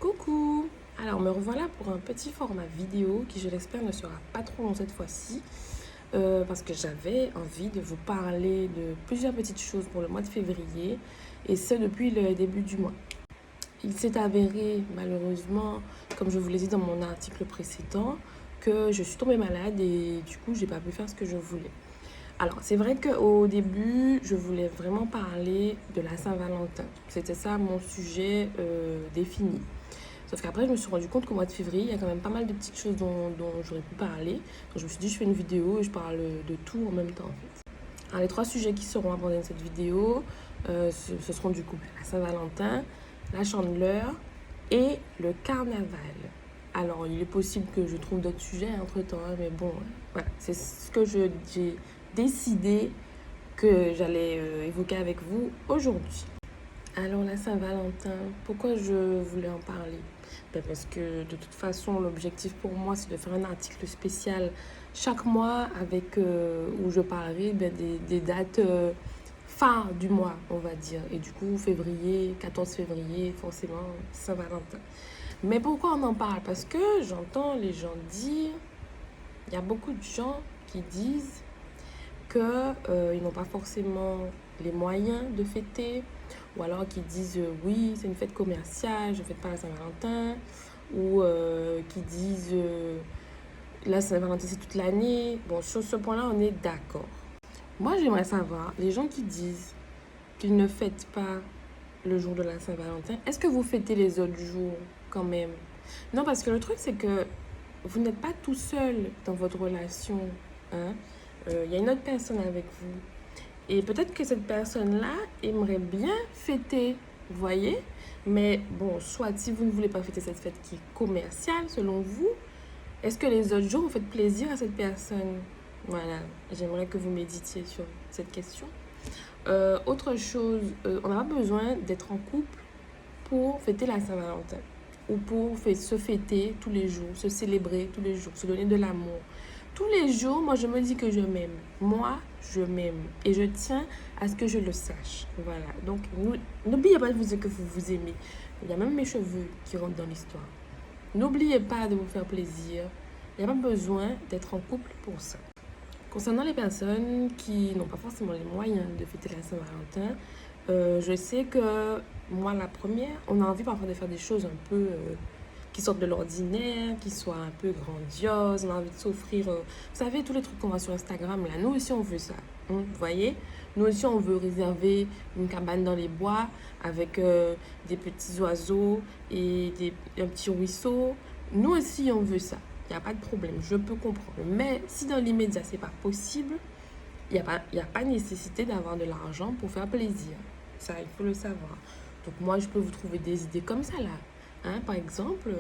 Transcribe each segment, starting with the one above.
Coucou! Alors me revoilà pour un petit format vidéo qui je l'espère ne sera pas trop long cette fois-ci parce que j'avais envie de vous parler de plusieurs petites choses pour le mois de février et ce depuis le début du mois. Il s'est avéré malheureusement, comme je vous l'ai dit dans mon article précédent, que je suis tombée malade et du coup j'ai pas pu faire ce que je voulais. Alors, c'est vrai qu'au début, je voulais vraiment parler de la Saint-Valentin. C'était ça mon sujet défini. Sauf qu'après, je me suis rendu compte qu'au mois de février, il y a quand même pas mal de petites choses dont j'aurais pu parler. Donc, je me suis dit, je fais une vidéo et je parle de tout en même temps, en fait. Alors, les trois sujets qui seront abordés dans cette vidéo, ce seront du coup la Saint-Valentin, la Chandeleur et le carnaval. Alors, il est possible que je trouve d'autres sujets entre-temps, hein, mais bon, voilà, c'est ce que j'ai décidé que j'allais évoquer avec vous aujourd'hui. Alors la Saint-Valentin, pourquoi je voulais en parler? Parce que de toute façon, l'objectif pour moi, c'est de faire un article spécial chaque mois avec où je parlerai des dates phares du mois, on va dire. Et du coup, février, 14 février, forcément, Saint-Valentin. Mais pourquoi on en parle? Parce que j'entends les gens dire, il y a beaucoup de gens qui disent qu'ils n'ont pas forcément les moyens de fêter, ou alors qui disent oui, c'est une fête commerciale, je ne fête pas la Saint-Valentin, ou qui disent la Saint-Valentin c'est toute l'année. Bon, sur ce point-là, on est d'accord. Moi, j'aimerais savoir, les gens qui disent qu'ils ne fêtent pas le jour de la Saint-Valentin, est-ce que vous fêtez les autres jours quand même? Non, parce que le truc, c'est que vous n'êtes pas tout seul dans votre relation, hein. Y a une autre personne avec vous. Et peut-être que cette personne-là aimerait bien fêter, vous voyez? Mais bon, soit si vous ne voulez pas fêter cette fête qui est commerciale, selon vous, est-ce que les autres jours, vous faites plaisir à cette personne? Voilà, j'aimerais que vous méditiez sur cette question. Autre chose, on n'a pas besoin d'être en couple pour fêter la Saint-Valentin ou pour se fêter tous les jours, se célébrer tous les jours, se donner de l'amour. Tous les jours, moi, je me dis que je m'aime. Moi, je m'aime. Et je tiens à ce que je le sache. Voilà. Donc, n'oubliez pas de vous dire que vous vous aimez. Il y a même mes cheveux qui rentrent dans l'histoire. N'oubliez pas de vous faire plaisir. Il n'y a pas besoin d'être en couple pour ça. Concernant les personnes qui n'ont pas forcément les moyens de fêter la Saint-Valentin, je sais que moi, la première, on a envie parfois de faire des choses un peu qui sortent de l'ordinaire, qui soient un peu grandioses. On a envie de s'offrir, vous savez, tous les trucs qu'on voit sur Instagram, là, nous aussi, on veut ça. Vous voyez? Nous aussi, on veut réserver une cabane dans les bois avec des petits oiseaux et un petit ruisseau. Nous aussi, on veut ça. Il n'y a pas de problème, je peux comprendre. Mais si dans l'immédiat, c'est pas possible, il n'y a pas nécessité d'avoir de l'argent pour faire plaisir. Ça, il faut le savoir. Donc moi, je peux vous trouver des idées comme ça, là. Hein, par exemple,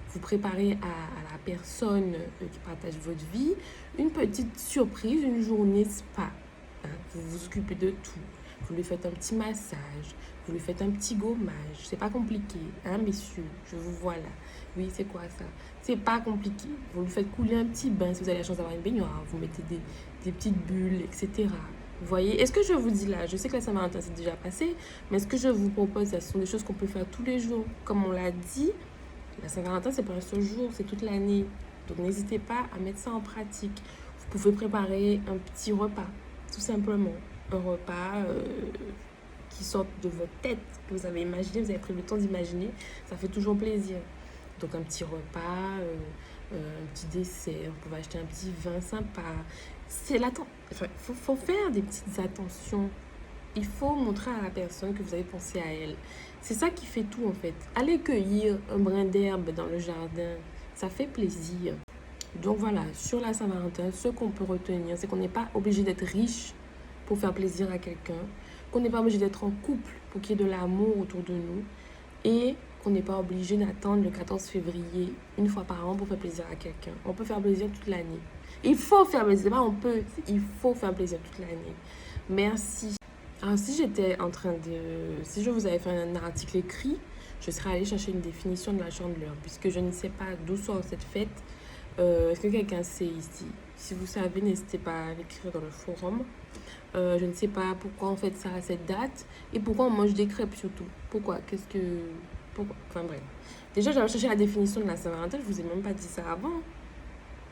vous préparez à la personne qui partage votre vie une petite surprise, une journée spa. Hein, vous vous occupez de tout. Vous lui faites un petit massage, vous lui faites un petit gommage. C'est pas compliqué, hein, messieurs? Je vous vois là. Oui, c'est quoi ça? C'est pas compliqué. Vous lui faites couler un petit bain si vous avez la chance d'avoir une baignoire. Vous mettez des petites bulles, etc. Vous voyez? Et ce que je vous dis là, je sais que la Saint-Valentin c'est déjà passé, mais ce que je vous propose, ce sont des choses qu'on peut faire tous les jours. Comme on l'a dit, la Saint-Valentin c'est pas un seul jour, c'est toute l'année. Donc n'hésitez pas à mettre ça en pratique. Vous pouvez préparer un petit repas, tout simplement. Un repas qui sort de votre tête, que vous avez imaginé, vous avez pris le temps d'imaginer. Ça fait toujours plaisir. Donc un petit repas, un petit dessert, vous pouvez acheter un petit vin sympa. C'est faut faire des petites attentions. Il faut montrer à la personne que vous avez pensé à elle. C'est ça qui fait tout en fait. Aller cueillir un brin d'herbe dans le jardin, ça fait plaisir. Donc voilà, sur la Saint-Valentin, ce qu'on peut retenir, c'est qu'on n'est pas obligé d'être riche pour faire plaisir à quelqu'un, qu'on n'est pas obligé d'être en couple pour qu'il y ait de l'amour autour de nous et qu'on n'est pas obligé d'attendre le 14 février une fois par an pour faire plaisir à quelqu'un. On peut faire plaisir toute l'année. Il faut faire plaisir, pas on peut, il faut faire plaisir toute l'année. Merci. Alors si si je vous avais fait un article écrit, je serais allée chercher une définition de la Chandeleur, puisque je ne sais pas d'où sort cette fête. Est-ce que quelqu'un sait ici? Si vous savez, n'hésitez pas à l'écrire dans le forum. Je ne sais pas pourquoi on fait ça à cette date et pourquoi on mange des crêpes surtout. Pourquoi? Pourquoi? Enfin bref. Déjà, j'avais cherché la définition de la Saint-Valentin, je vous ai même pas dit ça avant.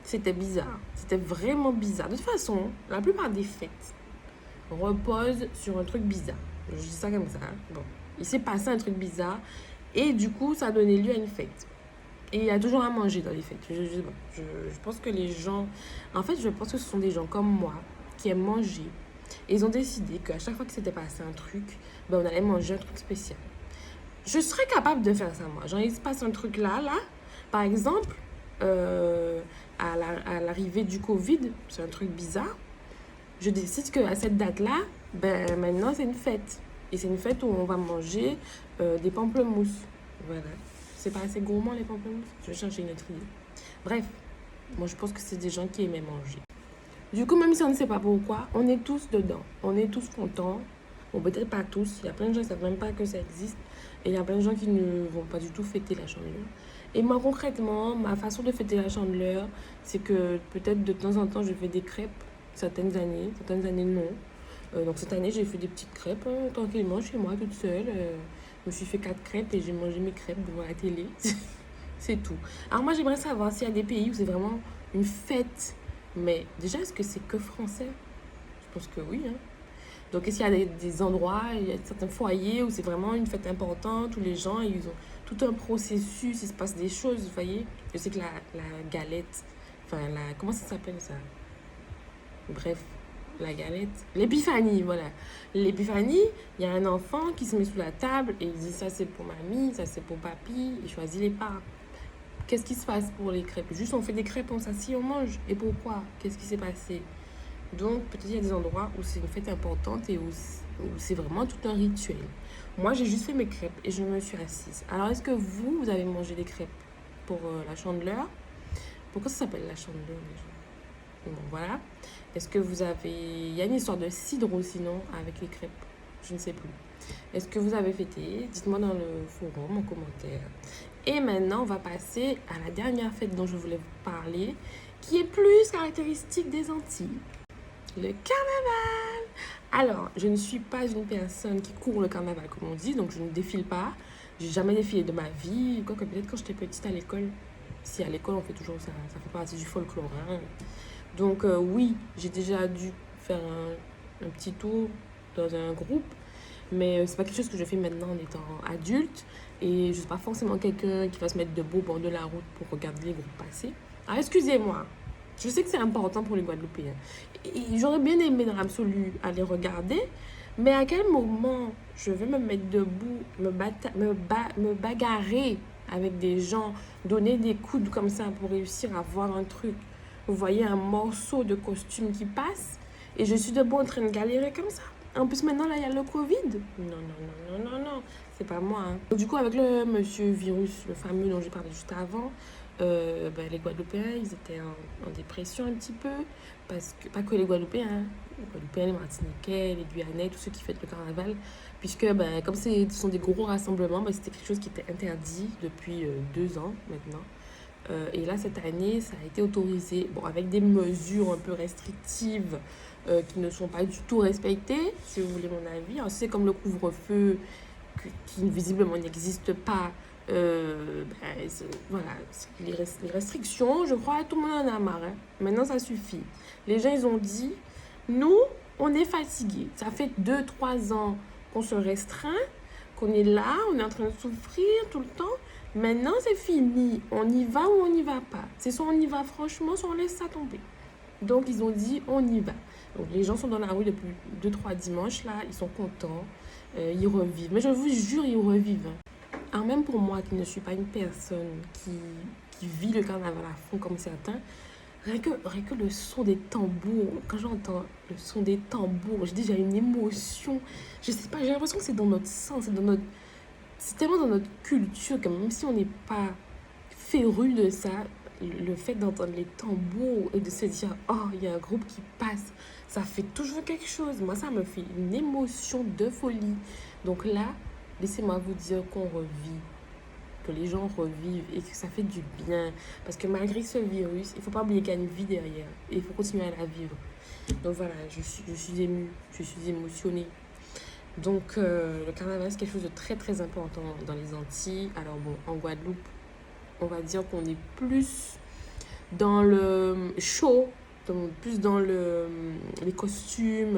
C'était bizarre. C'était vraiment bizarre. De toute façon, la plupart des fêtes reposent sur un truc bizarre. Je dis ça comme ça. Bon, il s'est passé un truc bizarre et du coup, ça a donné lieu à une fête. Et il y a toujours à manger dans les fêtes. Je pense que les gens... En fait, je pense que ce sont des gens comme moi qui aiment manger. Et ils ont décidé qu'à chaque fois que s'était passé un truc, ben, on allait manger un truc spécial. Je serais capable de faire ça, moi. Genre, il se passe un truc là. Par exemple, à l'arrivée du Covid, c'est un truc bizarre. Je décide qu'à cette date-là, ben, maintenant, c'est une fête. Et c'est une fête où on va manger des pamplemousses. Voilà. C'est pas assez gourmand, les pamplemousses. Je vais chercher une autre idée. Bref, moi, je pense que c'est des gens qui aimaient manger. Du coup, même si on ne sait pas pourquoi, on est tous dedans. On est tous contents. Bon, peut-être pas tous. Il y a plein de gens qui ne savent même pas que ça existe. Et il y a plein de gens qui ne vont pas du tout fêter la Chandeleur. Et moi, concrètement, ma façon de fêter la Chandeleur, c'est que peut-être de temps en temps, je fais des crêpes. Certaines années non. Donc cette année, j'ai fait des petites crêpes tranquillement chez moi, toute seule. Je me suis fait 4 crêpes et j'ai mangé mes crêpes devant la télé. C'est tout. Alors moi, j'aimerais savoir s'il y a des pays où c'est vraiment une fête. Mais déjà, est-ce que c'est que français? Je pense que oui. Hein. Donc, est-ce qu'il y a des endroits, il y a certains foyers où c'est vraiment une fête importante, où les gens, ils ont tout un processus, il se passe des choses, vous voyez? Je sais que la galette, enfin, comment ça s'appelle ça? Bref, la galette. L'épiphanie, voilà. L'épiphanie, il y a un enfant qui se met sous la table et il dit ça c'est pour mamie, ça c'est pour papy, il choisit les parts. Qu'est-ce qui se passe pour les crêpes? Juste on fait des crêpes, on s'assied, on mange. Et pourquoi? Qu'est-ce qui s'est passé? Donc peut-être il y a des endroits où c'est une fête importante et où c'est vraiment tout un rituel. Moi j'ai juste fait mes crêpes et je me suis assise. Alors est-ce que vous avez mangé des crêpes pour la Chandeleur? Pourquoi ça s'appelle la Chandeleur déjà? Bon, voilà. Est-ce que vous avez... Il y a une histoire de cidre ou sinon avec les crêpes. Je ne sais plus. Est-ce que vous avez fêté? Dites-moi dans le forum, en commentaire. Et maintenant, on va passer à la dernière fête dont je voulais vous parler, qui est plus caractéristique des Antilles. Le carnaval! Alors, je ne suis pas une personne qui court le carnaval, comme on dit, donc je ne défile pas. J'ai jamais défilé de ma vie. Quoique peut-être quand j'étais petite à l'école. Si à l'école on fait toujours ça, ça fait partie du folklore. Hein. Donc oui, j'ai déjà dû faire un petit tour dans un groupe, mais c'est pas quelque chose que je fais maintenant en étant adulte. Et je suis pas forcément quelqu'un qui va se mettre debout au bord de la route pour regarder les groupes passer. Ah, excusez-moi, je sais que c'est important pour les Guadeloupéens. Et j'aurais bien aimé dans l'absolu aller regarder, mais à quel moment je vais me mettre debout, me bagarrer avec des gens, donner des coups comme ça pour réussir à voir un truc? Vous voyez un morceau de costume qui passe et je suis debout en train de galérer comme ça. En plus, maintenant, là, il y a le Covid. Non. C'est pas moi. Hein. Du coup, avec le monsieur virus, le fameux dont j'ai parlé juste avant, les Guadeloupéens, ils étaient en dépression un petit peu. Parce que, pas que les Guadeloupéens, hein. Les Guadeloupéens, les Martiniquais, les Guyanais, tous ceux qui fêtent le carnaval. Puisque, comme ce sont des gros rassemblements, c'était quelque chose qui était interdit depuis 2 ans maintenant. Et là, cette année, ça a été autorisé, bon, avec des mesures un peu restrictives qui ne sont pas du tout respectées, si vous voulez mon avis. Alors, c'est comme le couvre-feu qui visiblement n'existe pas. Voilà, les restrictions, je crois, tout le monde en a marre. Hein. Maintenant, ça suffit. Les gens, ils ont dit, nous, on est fatigués. Ça fait 2-3 ans qu'on se restreint, qu'on est là, on est en train de souffrir tout le temps. Maintenant, c'est fini. On y va ou on n'y va pas. C'est soit on y va franchement, soit on laisse ça tomber. Donc, ils ont dit, on y va. Donc, les gens sont dans la rue depuis 2-3 dimanches, là. Ils sont contents. Ils revivent. Mais je vous jure, ils revivent. Alors, même pour moi, qui ne suis pas une personne qui vit le carnaval à fond comme certains, rien que le son des tambours, quand j'entends le son des tambours, j'ai déjà une émotion. Je sais pas, j'ai l'impression que c'est dans notre sang, c'est tellement dans notre culture que même si on n'est pas féru de ça, le fait d'entendre les tambours et de se dire « Oh, il y a un groupe qui passe », ça fait toujours quelque chose. Moi, ça me fait une émotion de folie. Donc là, laissez-moi vous dire qu'on revit, que les gens revivent et que ça fait du bien. Parce que malgré ce virus, il ne faut pas oublier qu'il y a une vie derrière et il faut continuer à la vivre. Donc voilà, je suis émue, je suis émotionnée. Donc, le carnaval, c'est quelque chose de très, très important dans les Antilles. Alors, bon, en Guadeloupe, on va dire qu'on est plus dans le show, plus dans les costumes.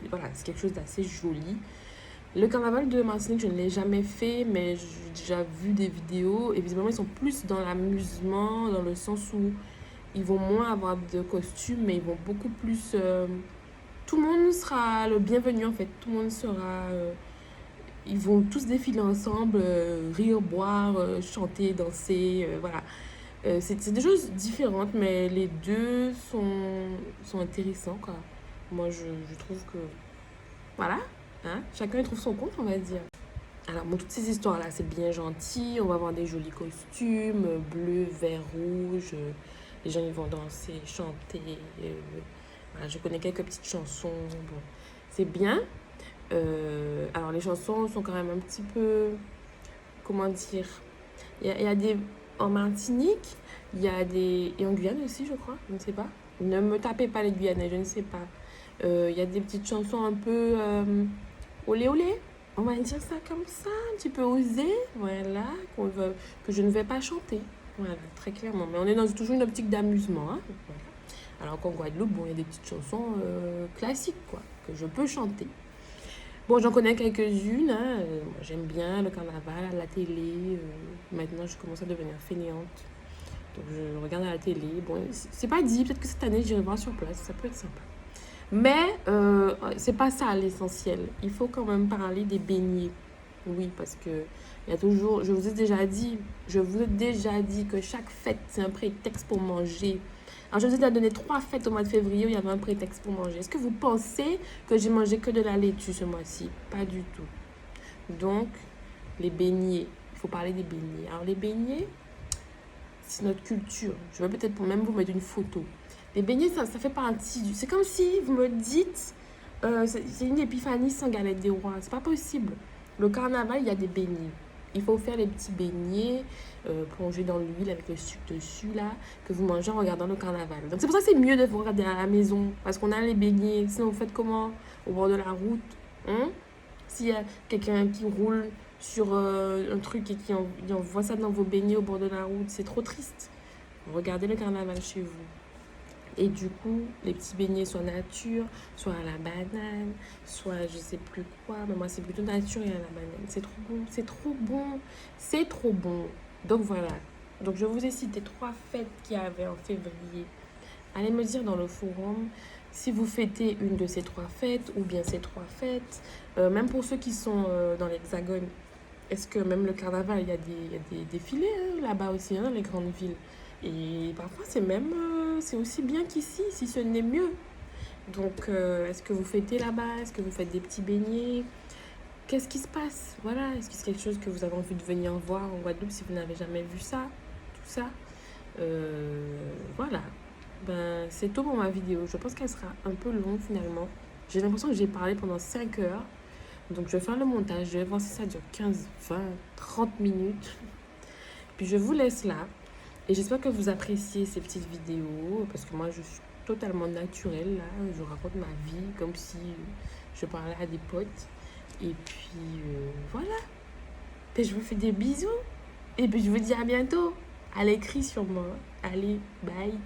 Voilà, c'est quelque chose d'assez joli. Le carnaval de Martinique, je ne l'ai jamais fait, mais j'ai déjà vu des vidéos. Et visiblement, ils sont plus dans l'amusement, dans le sens où ils vont moins avoir de costumes, mais ils vont beaucoup plus... tout le monde sera le bienvenu, en fait. Tout le monde sera... ils vont tous défiler ensemble, rire, boire, chanter, danser, voilà. C'est des choses différentes, mais les deux sont intéressants, quoi. Moi, je trouve que... Voilà, hein, chacun y trouve son compte, on va dire. Alors, bon, toutes ces histoires-là, c'est bien gentil. On va avoir des jolis costumes, bleu, vert, rouge. Les gens, ils vont danser, chanter. Voilà, je connais quelques petites chansons. Bon, c'est bien. Alors, les chansons sont quand même un petit peu... Comment dire? Il y a des... En Martinique, il y a des... Et en Guyane aussi, je crois. Je ne sais pas. Ne me tapez pas les Guyanais, je ne sais pas. Il y a des petites chansons un peu... olé olé. On va dire ça comme ça, un petit peu osé, voilà, que je ne vais pas chanter. Voilà, très clairement. Mais on est dans toujours une optique d'amusement, hein, voilà. Alors qu'en Guadeloupe, bon, il y a des petites chansons classiques, quoi, que je peux chanter. Bon, j'en connais quelques-unes, hein. Moi, j'aime bien le carnaval, la télé. Maintenant, je commence à devenir fainéante. Donc, je regarde à la télé. Bon, c'est pas dit, peut-être que cette année, j'irai voir sur place, ça peut être sympa. Mais c'est pas ça l'essentiel. Il faut quand même parler des beignets. Oui, parce que il y a toujours, je vous ai déjà dit que chaque fête, c'est un prétexte pour manger. Alors, je vous ai déjà donné 3 fêtes au mois de février où il y avait un prétexte pour manger. Est-ce que vous pensez que j'ai mangé que de la laitue ce mois-ci? Pas du tout. Donc, les beignets. Il faut parler des beignets. Alors, les beignets, c'est notre culture. Je vais peut-être même vous mettre une photo. Les beignets, ça fait partie. C'est comme si vous me dites, c'est une épiphanie sans galette des rois. C'est pas possible. Le carnaval, il y a des beignets. Il faut faire les petits beignets, plonger dans l'huile avec le sucre dessus, là, que vous mangez en regardant le carnaval. Donc c'est pour ça que c'est mieux de vous regarder à la maison. Parce qu'on a les beignets. Sinon, vous faites comment? Au bord de la route, hein? S'il y a quelqu'un qui roule sur un truc et qui envoie ça dans vos beignets au bord de la route, c'est trop triste. Regardez le carnaval chez vous. Et du coup, les petits beignets soit nature, soit à la banane, soit je sais plus quoi. Mais moi, c'est plutôt nature et à la banane. C'est trop bon, c'est trop bon, c'est trop bon. Donc voilà. Donc je vous ai cité 3 fêtes qu'il y avait en février. Allez me dire dans le forum si vous fêtez une de ces 3 fêtes ou bien ces 3 fêtes. Même pour ceux qui sont dans l'Hexagone, est-ce que même le carnaval, il y a des défilés hein, là-bas aussi, hein, dans les grandes villes. Et parfois, c'est aussi bien qu'ici, si ce n'est mieux. Donc, est-ce que vous fêtez là-bas? Est-ce que vous faites des petits beignets? Qu'est-ce qui se passe? Voilà, est-ce que c'est quelque chose que vous avez envie de venir voir en Guadeloupe si vous n'avez jamais vu ça? Tout ça. Voilà. Ben, c'est tout pour ma vidéo. Je pense qu'elle sera un peu longue finalement. J'ai l'impression que j'ai parlé pendant 5 heures. Donc, je vais faire le montage. Je vais voir si ça dure 15, 20, 30 minutes. Puis, je vous laisse là. Et j'espère que vous appréciez ces petites vidéos parce que moi je suis totalement naturelle là, je raconte ma vie comme si je parlais à des potes. Et puis voilà. Et je vous fais des bisous. Et puis je vous dis à bientôt. À l'écrit sûrement. Allez, bye.